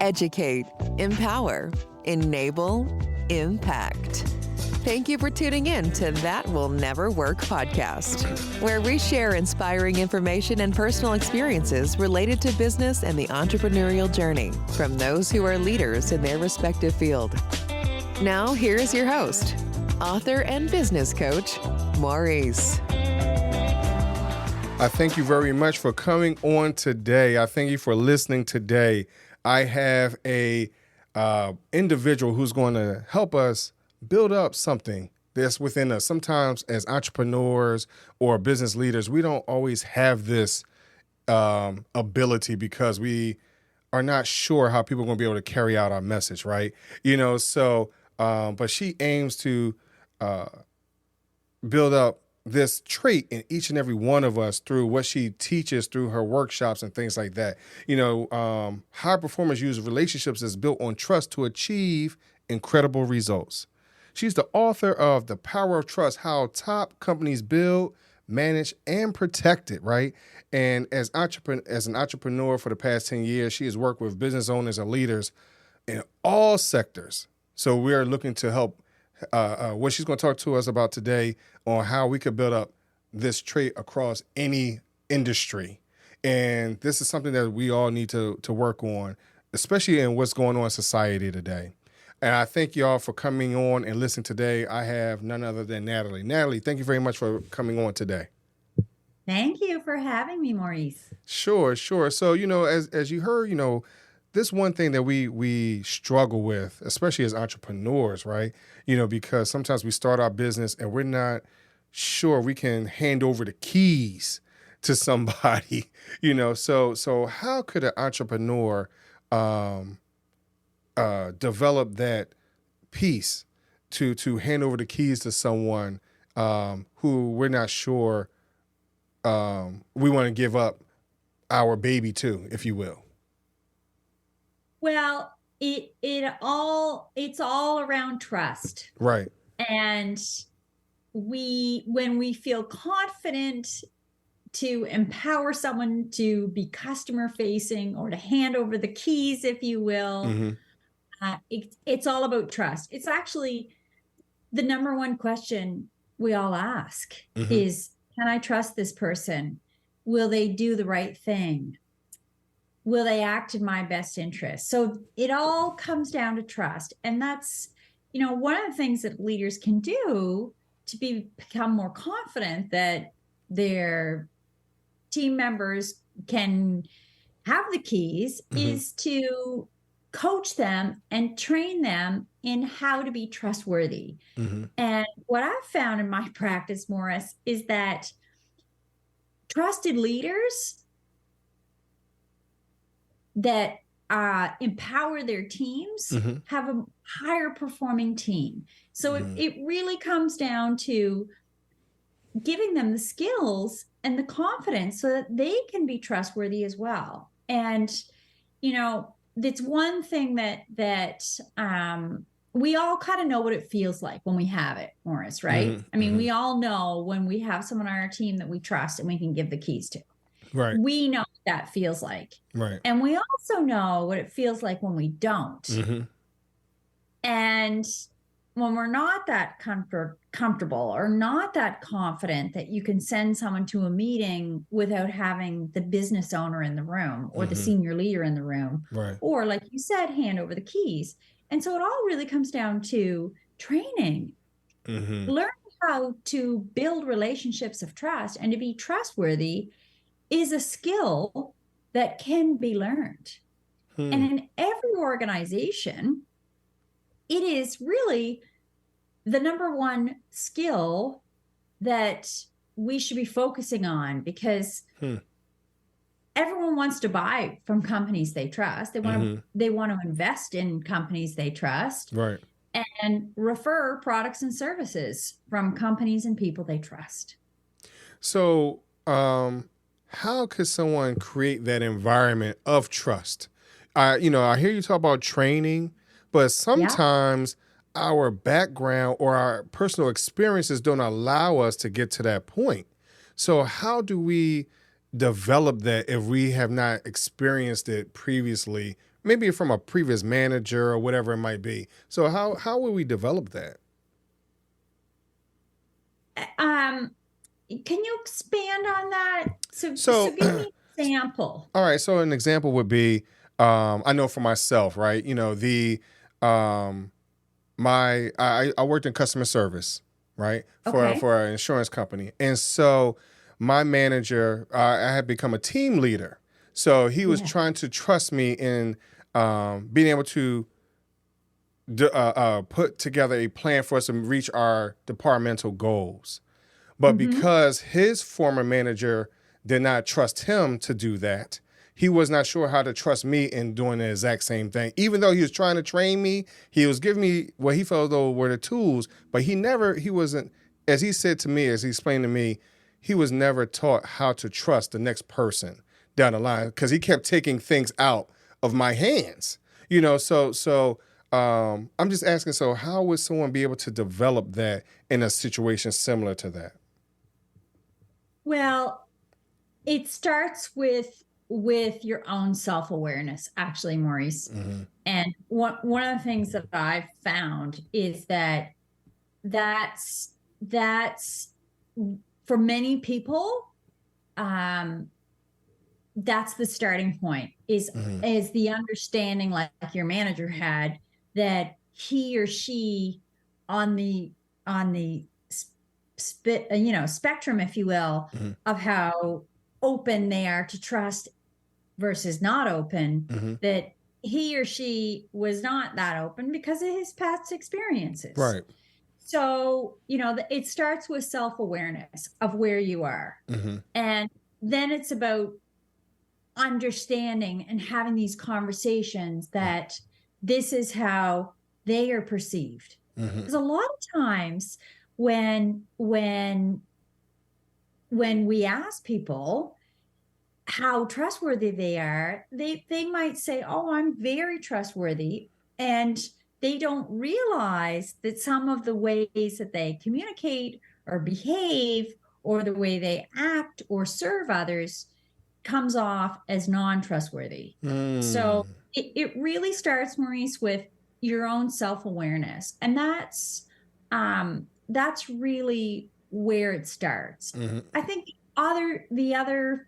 Educate, empower, enable, impact. Thank you for tuning in to That Will Never Work podcast, where we share inspiring information and personal experiences related to business and the entrepreneurial journey from those who are leaders in their respective field. Now, here's your host, author and business coach, Maurice. I thank you very much for coming on today. I thank you for listening today. I have a individual who's going to help us build up something that's within us. Sometimes as entrepreneurs or business leaders, we don't always have this ability because we are not sure how people are going to be able to carry out our message, right? But she aims to build up this trait in each and every one of us through what she teaches through her workshops and things like that. High performers use relationships that's built on trust to achieve incredible results. She's the author of The Power of Trust, How Top Companies Build, Manage, and Protect It, right? And as an entrepreneur for the past 10 years, she has worked with business owners and leaders in all sectors. So we are looking to help what she's going to talk to us about today on how we could build up this trait across any industry. And this is something that we all need to work on, especially in what's going on in society today. And I thank y'all for coming on and listening today. I have none other than Natalie. Natalie, thank you very much for coming on today. Thank you for having me, Maurice. Sure. So, as you heard, this one thing that we struggle with, especially as entrepreneurs, right? Because sometimes we start our business and we're not sure we can hand over the keys to somebody, So how could an entrepreneur develop that piece to hand over the keys to someone who we're not sure we want to give up our baby to, if you will? Well, it's all around trust. Right. And when we feel confident to empower someone to be customer facing or to hand over the keys, if you will, it's all about trust. It's actually the number one question we all ask is, can I trust this person? Will they do the right thing? Will they act in my best interest? So it all comes down to trust. And that's, one of the things that leaders can do to become more confident that their team members can have the keys is to coach them and train them in how to be trustworthy. And what I've found in my practice, Morris, is that trusted leaders that empower their teams have a higher performing team. So it really comes down to giving them the skills and the confidence so that they can be trustworthy as well. And, it's one thing that we all kind of know what it feels like when we have it, Morris, right? I mean, we all know when we have someone on our team that we trust and we can give the keys to. Right. We know what that feels like. Right. And we also know what it feels like when we don't. And when we're not that comfortable or not that confident that you can send someone to a meeting without having the business owner in the room or the senior leader in the room, or like you said, hand over the keys. And so it all really comes down to training, learning how to build relationships of trust, and to be trustworthy is a skill that can be learned. And in every organization, it is really the number one skill that we should be focusing on, because everyone wants to buy from companies they trust. They want to invest in companies they trust, right, and refer products and services from companies and people they trust. So, how could someone create that environment of trust? I hear you talk about training, but sometimes our background or our personal experiences don't allow us to get to that point. So how do we develop that if we have not experienced it previously, maybe from a previous manager or whatever it might be? So how would we develop that? Can you expand on that? So So give me an example. all right, so an example would be, I know for myself, right? You know, I worked in customer service, right, Okay. for an insurance company, and so my manager, I had become a team leader, so he was Yeah. trying to trust me in being able to put together a plan for us to reach our departmental goals. But Mm-hmm. because his former manager did not trust him to do that, he was not sure how to trust me in doing the exact same thing. Even though he was trying to train me, he was giving me what he felt though were the tools, but he wasn't, as he said to me, as he explained to me, he was never taught how to trust the next person down the line because he kept taking things out of my hands. You know, I'm just asking, so how would someone be able to develop that in a situation similar to that? Well, it starts with your own self-awareness, actually, Maurice. Mm-hmm. And one of the things that I've found is that that's for many people, that's the starting point is the understanding, like your manager had, that he or she on the spectrum, if you will, of how open they are to trust versus not open, that he or she was not that open because of his past experiences. Right. So, it starts with self-awareness of where you are. And then it's about understanding and having these conversations that this is how they are perceived. Because a lot of times when we ask people how trustworthy they are, they might say, oh, I'm very trustworthy. And they don't realize that some of the ways that they communicate or behave or the way they act or serve others comes off as non-trustworthy. So it really starts, Maurice, with your own self-awareness. And that's really where it starts. I think the other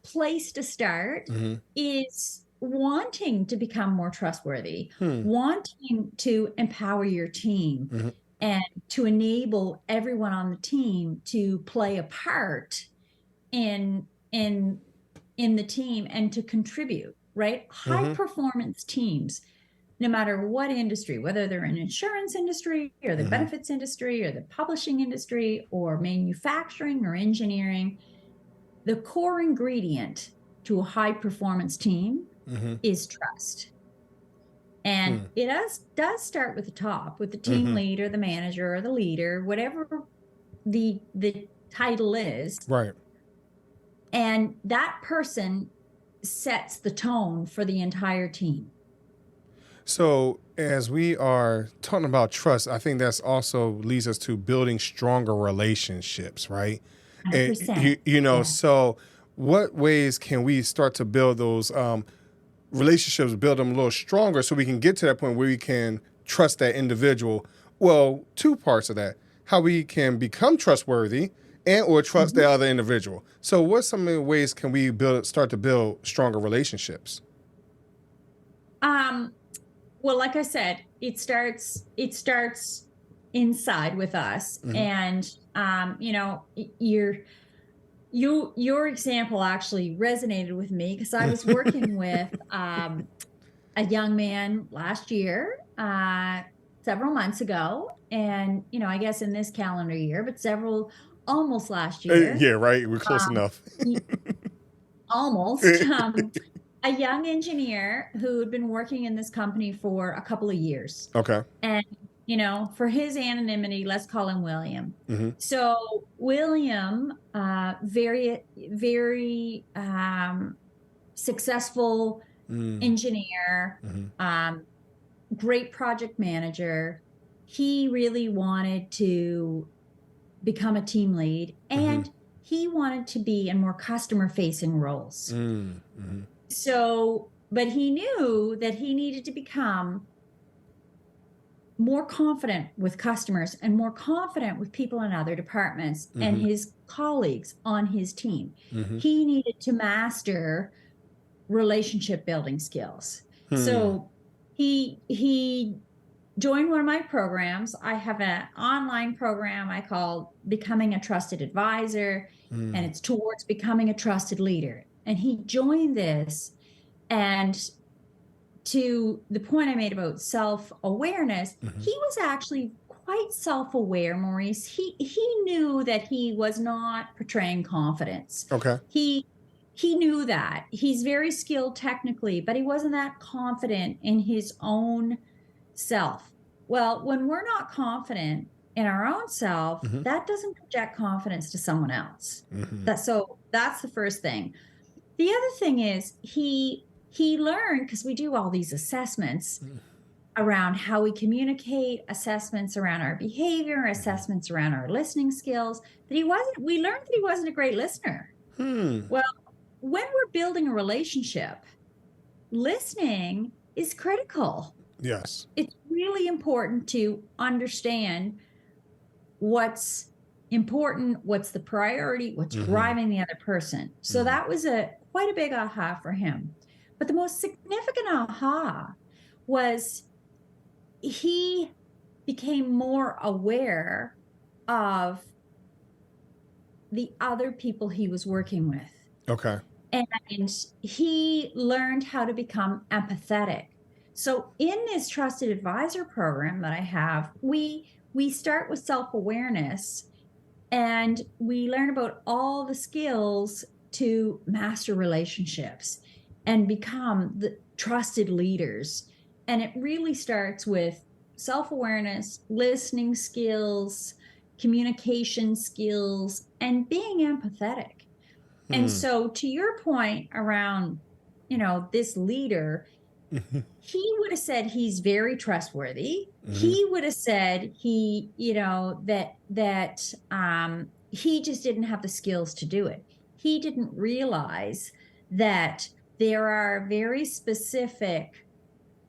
place to start is wanting to become more trustworthy, wanting to empower your team and to enable everyone on the team to play a part in the team and to contribute, right? High performance teams, no matter what industry, whether they're in insurance industry or the benefits industry or the publishing industry or manufacturing or engineering, the core ingredient to a high performance team is trust. And it does start with the top, with the team lead or the manager or the leader, whatever the title is. Right. And that person sets the tone for the entire team. So as we are talking about trust, I think that's also leads us to building stronger relationships, right? 100%. And so what ways can we start to build those relationships, build them a little stronger so we can get to that point where we can trust that individual? Well, two parts of that: how we can become trustworthy and or trust the other individual. So what's some of the ways can we start to build stronger relationships? Well, like I said, it starts inside with us. And your example actually resonated with me because I was working with a young man last year, several months ago, and I guess in this calendar year, but almost last year. Yeah, right. We're close enough. Almost. A young engineer who had been working in this company for a couple of years. Okay. And, for his anonymity, let's call him William. So William, very, very successful engineer, great project manager. He really wanted to become a team lead, and he wanted to be in more customer facing roles. Mm-hmm. So, but he knew that he needed to become more confident with customers and more confident with people in other departments and his colleagues on his team. He needed to master relationship building skills. So he joined one of my programs. I have an online program I call Becoming a Trusted Advisor, and it's towards becoming a trusted leader. And he joined this, and to the point I made about self-awareness, he was actually quite self-aware, Maurice. He knew that he was not portraying confidence. Okay. He knew that. He's very skilled technically, but he wasn't that confident in his own self. Well, when we're not confident in our own self, that doesn't project confidence to someone else. So that's the first thing. The other thing is he learned, because we do all these assessments around how we communicate, assessments around our behavior, assessments around our listening skills, we learned that he wasn't a great listener. Well, when we're building a relationship, listening is critical. Yes. It's really important to understand what's important, what's the priority, what's driving the other person. So that was quite a big aha for him. But the most significant aha was he became more aware of the other people he was working with. Okay. And he learned how to become empathetic. So in this trusted advisor program that I have, we start with self-awareness, and we learn about all the skills to master relationships and become the trusted leaders. And it really starts with self-awareness, listening skills, communication skills, and being empathetic. And so to your point around, this leader, he would have said he's very trustworthy. He would have said he just didn't have the skills to do it. He didn't realize that there are very specific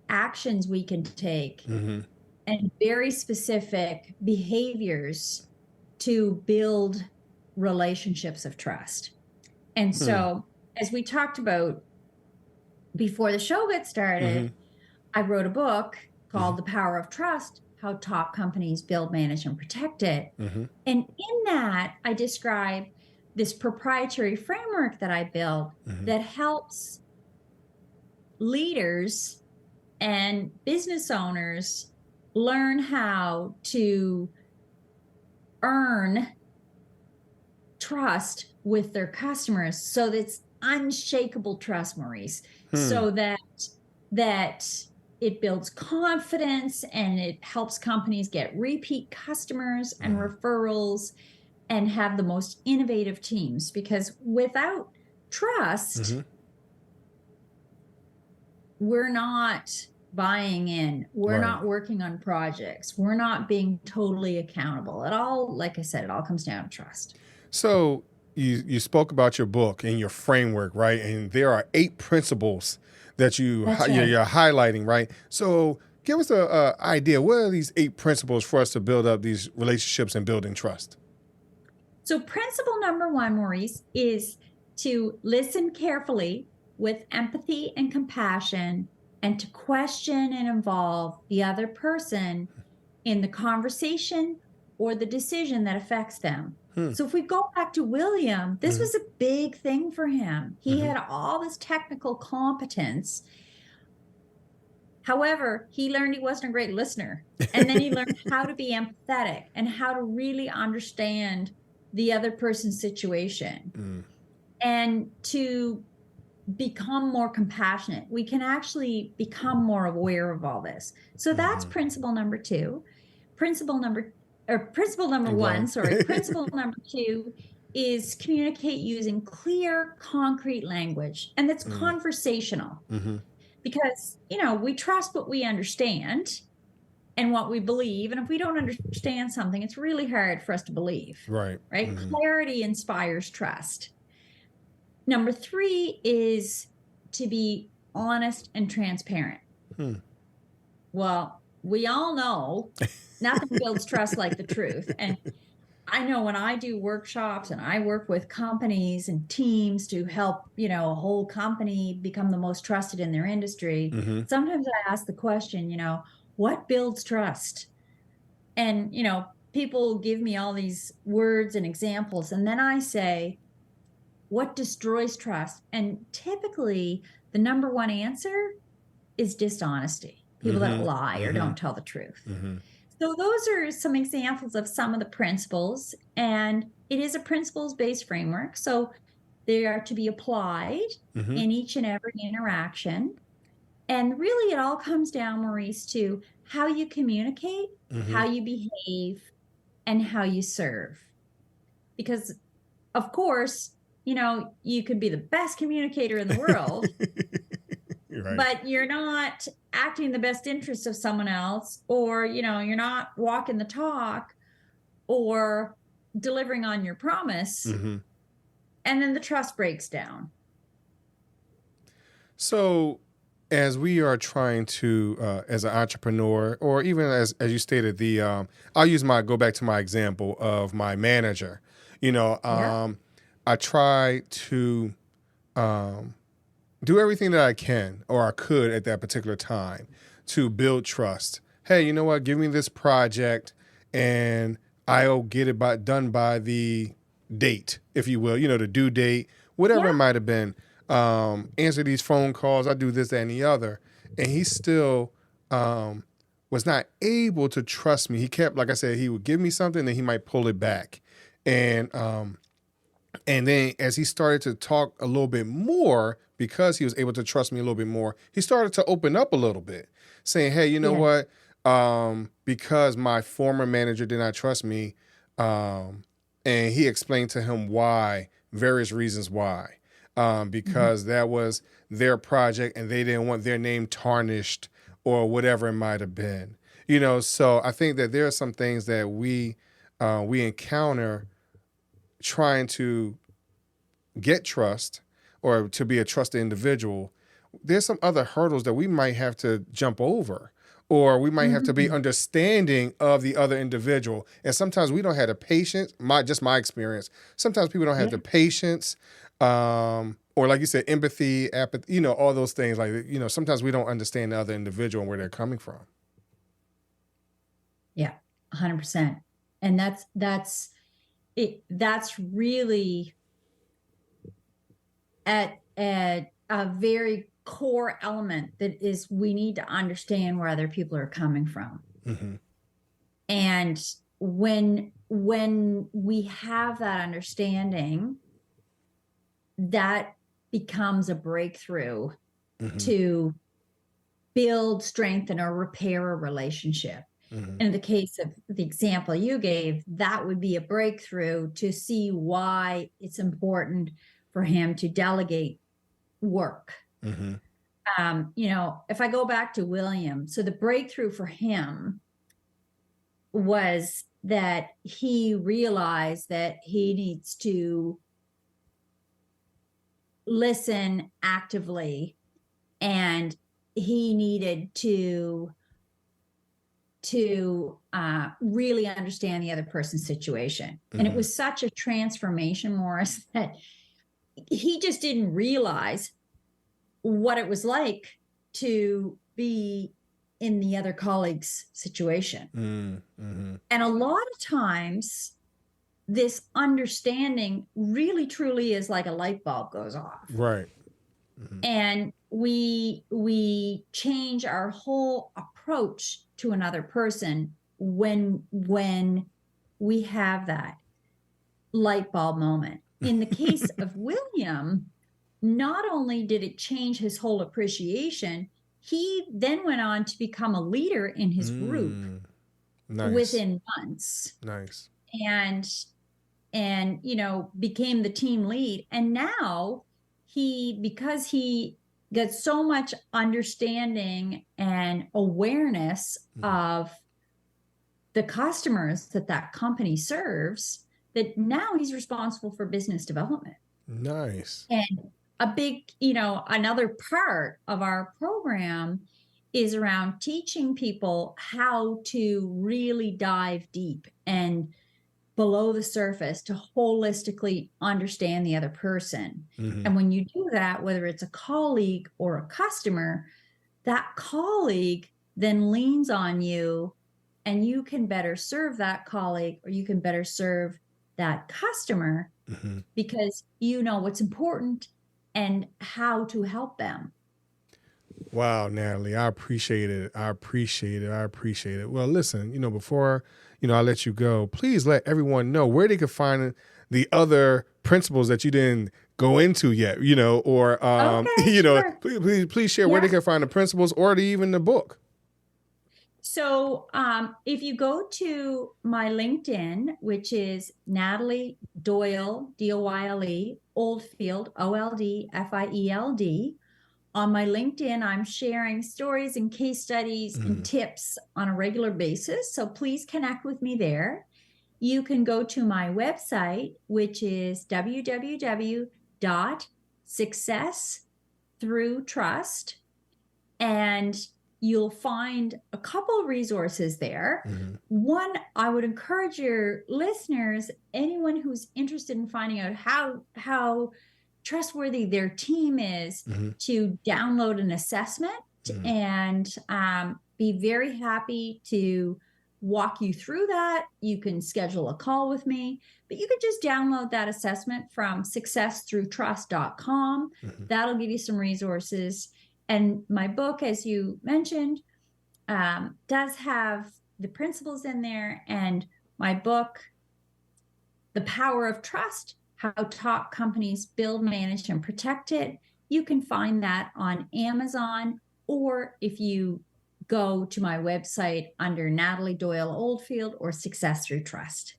actions we can take and very specific behaviors to build relationships of trust. And so, as we talked about before the show got started, I wrote a book called The Power of Trust: How Top Companies Build, Manage, and Protect It. And in that, I describe this proprietary framework that I built that helps leaders and business owners learn how to earn trust with their customers, so that's unshakable trust, Maurice, so that it builds confidence and it helps companies get repeat customers and referrals and have the most innovative teams. Because without trust, we're not buying in, we're not working on projects, we're not being totally accountable. It all, like I said, it all comes down to trust. So you spoke about your book and your framework, right? And there are 8 principles that you're highlighting, right? So give us an idea. What are these 8 principles for us to build up these relationships and building trust? So principle number 1, Maurice, is to listen carefully with empathy and compassion, and to question and involve the other person in the conversation or the decision that affects them. So if we go back to William, this was a big thing for him. He had all this technical competence. However, he learned he wasn't a great listener. And then he learned how to be empathetic and how to really understand the other person's situation and to become more compassionate. We can actually become more aware of all this. So that's principle number 2. Principle number 1, principle number 2 is communicate using clear, concrete language. And that's conversational because, we trust what we understand. and what we believe. And if we don't understand something, it's really hard for us to believe. Right. Right. Clarity inspires trust. Number 3 is to be honest and transparent. Well, we all know nothing builds trust like the truth. And I know when I do workshops and I work with companies and teams to help, a whole company become the most trusted in their industry, sometimes I ask the question, what builds trust? And, people give me all these words and examples. And then I say, what destroys trust? And typically the number one answer is dishonesty. People that lie or don't tell the truth. So those are some examples of some of the principles, and it is a principles-based framework. So they are to be applied in each and every interaction. And really it all comes down, Maurice, to how you communicate, how you behave, and how you serve. Because of course, you could be the best communicator in the world, right, but you're not acting the best interest of someone else, or, you're not walking the talk or delivering on your promise. And then the trust breaks down. So as we are trying to, as an entrepreneur, or even as you stated, I'll go back to my example of my manager, I try to do everything that I can or I could at that particular time to build trust. Hey, you know what? Give me this project and I'll get it done by the date, if you will, the due date, whatever it might have been. Answer these phone calls. I do this, that, and the other. And he still was not able to trust me. He kept, like I said, he would give me something, then he might pull it back. And then as he started to talk a little bit more, because he was able to trust me a little bit more, he started to open up a little bit, saying, hey, you know what? Because my former manager did not trust me, and he explained to him why, various reasons why, because that was their project and they didn't want their name tarnished or whatever it might have been. So I think that there are some things that we encounter trying to get trust or to be a trusted individual. There's some other hurdles that we might have to jump over, or we might have to be understanding of the other individual. And sometimes we don't have the patience, my experience. Sometimes people don't have the patience, or like you said, empathy, apathy, all those things. Like, sometimes we don't understand the other individual and where they're coming from. Yeah, 100%. And that's really at a very core element that is, we need to understand where other people are coming from. And when we have that understanding, that becomes a breakthrough to build, strengthen, or repair a relationship. In the case of the example you gave, that would be a breakthrough to see why it's important for him to delegate work. If I go back to William, so the breakthrough for him was that he realized that he needs to listen actively, and he needed to really understand the other person's situation. And it was such a transformation, Morris, that he just didn't realize what it was like to be in the other colleague's situation. And a lot of times this understanding really truly is like a light bulb goes off. Right. And we change our whole approach to another person when we have that light bulb moment. In the case of William, not only did it change his whole appreciation, he then went on to become a leader in his group within months. Nice. And became the team lead. And now because he got so much understanding and awareness of the customers that company serves, that now he's responsible for business development. Nice. And a big, another part of our program is around teaching people how to really dive deep and below the surface to holistically understand the other person. Mm-hmm. And when you do that, whether it's a colleague or a customer, that colleague then leans on you, and you can better serve that colleague, or you can better serve that customer, mm-hmm. because you know what's important and how to help them. Wow, Natalie, I appreciate it. I appreciate it. Well, listen, before, I let you go, please let everyone know where they can find the other principles that you didn't go into yet, or, Okay, sure. please share where they can find the principles or even the book. So if you go to my LinkedIn, which is Natalie Doyle, Doyle, Oldfield, Oldfield. On my LinkedIn, I'm sharing stories and case studies and tips on a regular basis. So please connect with me there. You can go to my website, which is www.successthroughtrust, and you'll find a couple of resources there. Mm-hmm. One, I would encourage your listeners, anyone who's interested in finding out how trustworthy their team is, to download an assessment and be very happy to walk you through that. You can schedule a call with me, but you could just download that assessment from successthroughtrust.com. That'll give you some resources. And my book, as you mentioned, does have the principles in there. And my book, The Power of Trust, How Top Companies Build, Manage, and Protect It. You can find that on Amazon, or if you go to my website under Natalie Doyle Oldfield or Success Through Trust.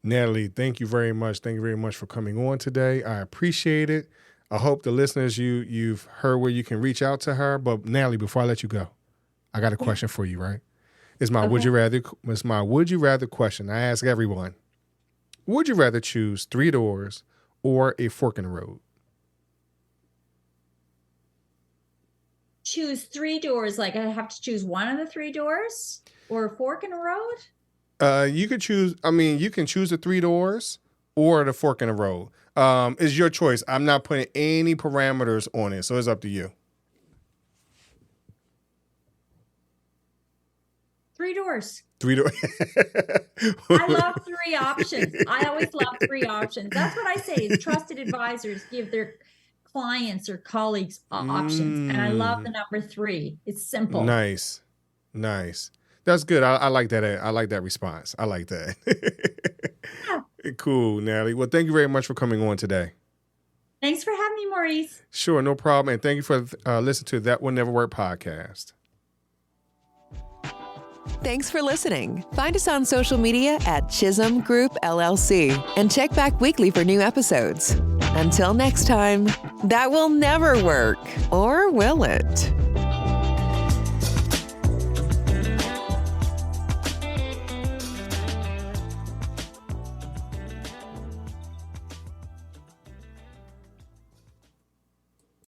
Natalie, thank you very much. Thank you very much for coming on today. I appreciate it. I hope the listeners, you've heard where you can reach out to her. But Natalie, before I let you go, I got a question for you, right? It's my would you rather question. I ask everyone. Would you rather choose 3 doors or a fork in the road? Choose 3 doors, like I have to choose one of the 3 doors, or a fork in the road? You can choose the 3 doors or the fork in the road. It's your choice. I'm not putting any parameters on it, so it's up to you. 3 doors. 3 doors. I love 3 options. I always love 3 options. That's what I say is trusted advisors give their clients or colleagues options. And I love the number 3. It's simple. Nice. That's good. I like that. I like that response. I like that. Yeah. Cool, Natalie. Well, thank you very much for coming on today. Thanks for having me, Maurice. Sure, no problem. And thank you for listening to That Will Never Work podcast. Thanks for listening. Find us on social media at Chisholm Group LLC and check back weekly for new episodes. Until next time, that will never work, or will it?